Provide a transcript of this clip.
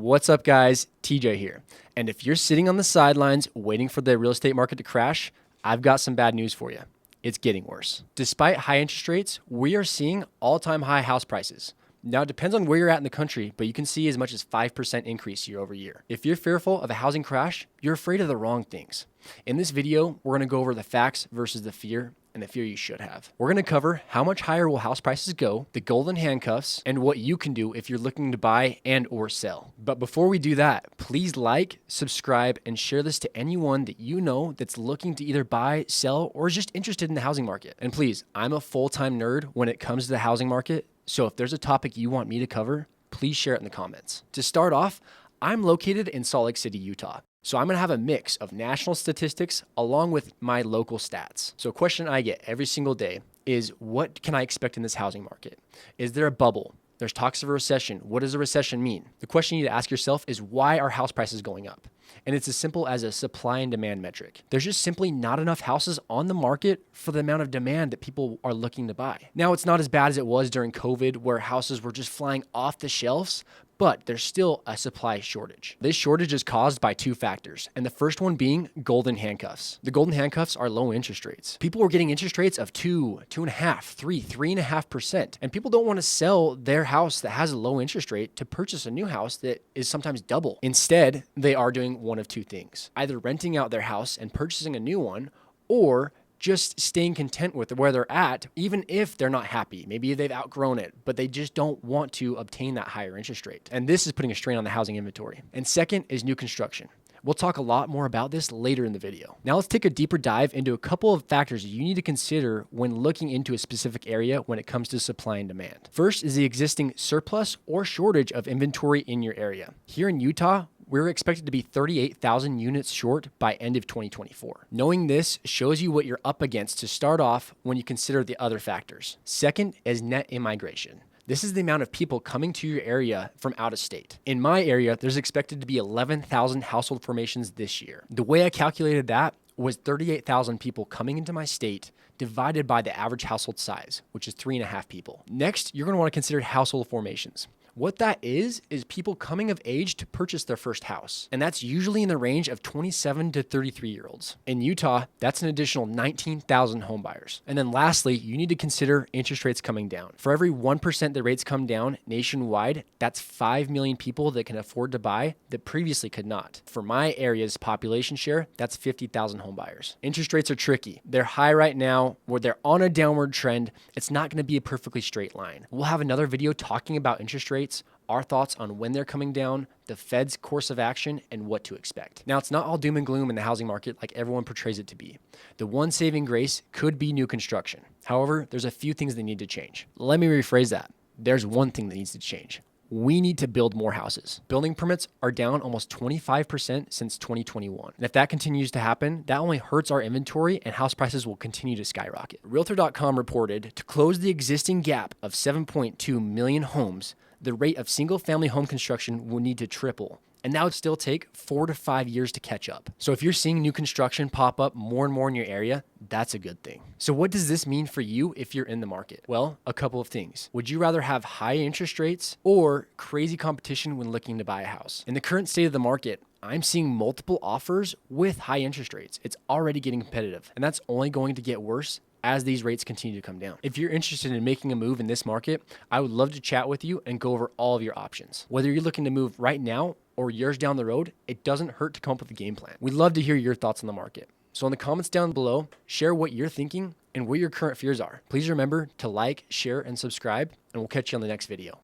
What's up, guys? TJ here. And if you're sitting on the sidelines waiting for the real estate market to crash, I've got some bad news for you. It's getting worse. Despite high interest rates, we are seeing all-time high house prices. Now, it depends on where you're at in the country, but you can see as much as 5% increase year over year. If you're fearful of a housing crash, you're afraid of the wrong things. In this video, we're going to go over the facts versus the fear, and the fear you should have. We're going to cover how much higher will house prices go, the golden handcuffs, and what you can do if you're looking to buy and or sell. But before we do that, please like, subscribe, and share this to anyone that you know that's looking to either buy, sell, or is just interested in the housing market. And please, I'm a full-time nerd when it comes to the housing market, so if there's a topic you want me to cover, please share it in the comments. To start off, I'm located in Salt Lake City, Utah. So I'm gonna have a mix of national statistics along with my local stats. So a question I get every single day is, what can I expect in this housing market? Is there a bubble? There's talks of a recession. What does a recession mean? The question you need to ask yourself is, why are house prices going up? And it's as simple as a supply and demand metric. There's just simply not enough houses on the market for the amount of demand that people are looking to buy. Now, it's not as bad as it was during COVID, where houses were just flying off the shelves, but there's still a supply shortage. This shortage is caused by two factors, and the first one being golden handcuffs. The golden handcuffs are low interest rates. People were getting interest rates of 2.5%, 3.5%, and people don't want to sell their house that has a low interest rate to purchase a new house that is sometimes double. Instead, they are doing one of two things: either renting out their house and purchasing a new one, or just staying content with where they're at, even if they're not happy. Maybe they've outgrown it, but they just don't want to obtain that higher interest rate. And this is putting a strain on the housing inventory. And second is new construction. We'll talk a lot more about this later in the video. Now let's take a deeper dive into a couple of factors you need to consider when looking into a specific area when it comes to supply and demand. First is the existing surplus or shortage of inventory in your area. Here in Utah, we're expected to be 38,000 units short by end of 2024. Knowing this shows you what you're up against to start off when you consider the other factors. Second is net immigration. This is the amount of people coming to your area from out of state. In my area, there's expected to be 11,000 household formations this year. The way I calculated that was 38,000 people coming into my state divided by the average household size, which is 3.5 people. Next, you're gonna wanna consider household formations. What that is people coming of age to purchase their first house. And that's usually in the range of 27 to 33-year-olds. In Utah, that's an additional 19,000 home buyers. And then lastly, you need to consider interest rates coming down. For every 1% the rates come down nationwide, that's 5 million people that can afford to buy that previously could not. For my area's population share, that's 50,000 home buyers. Interest rates are tricky. They're high right now, where they're on a downward trend. It's not gonna be a perfectly straight line. We'll have another video talking about interest rates, our thoughts on when they're coming down, the Fed's course of action, and what to expect. Now, it's not all doom and gloom in the housing market like everyone portrays it to be. The one saving grace could be new construction. However, there's a few things that need to change. Let me rephrase that. There's one thing that needs to change. We need to build more houses. Building permits are down almost 25% since 2021. And if that continues to happen, that only hurts our inventory and house prices will continue to skyrocket. Realtor.com reported to close the existing gap of 7.2 million homes, the rate of single-family home construction will need to triple. And that would still take 4 to 5 years to catch up. So if you're seeing new construction pop up more and more in your area, that's a good thing. So what does this mean for you if you're in the market? Well, a couple of things. Would you rather have high interest rates or crazy competition when looking to buy a house? In the current state of the market, I'm seeing multiple offers with high interest rates. It's already getting competitive, and that's only going to get worse as these rates continue to come down. If you're interested in making a move in this market, I would love to chat with you and go over all of your options. Whether you're looking to move right now or years down the road, it doesn't hurt to come up with a game plan. We'd love to hear your thoughts on the market. So in the comments down below, share what you're thinking and what your current fears are. Please remember to like, share, and subscribe, and we'll catch you on the next video.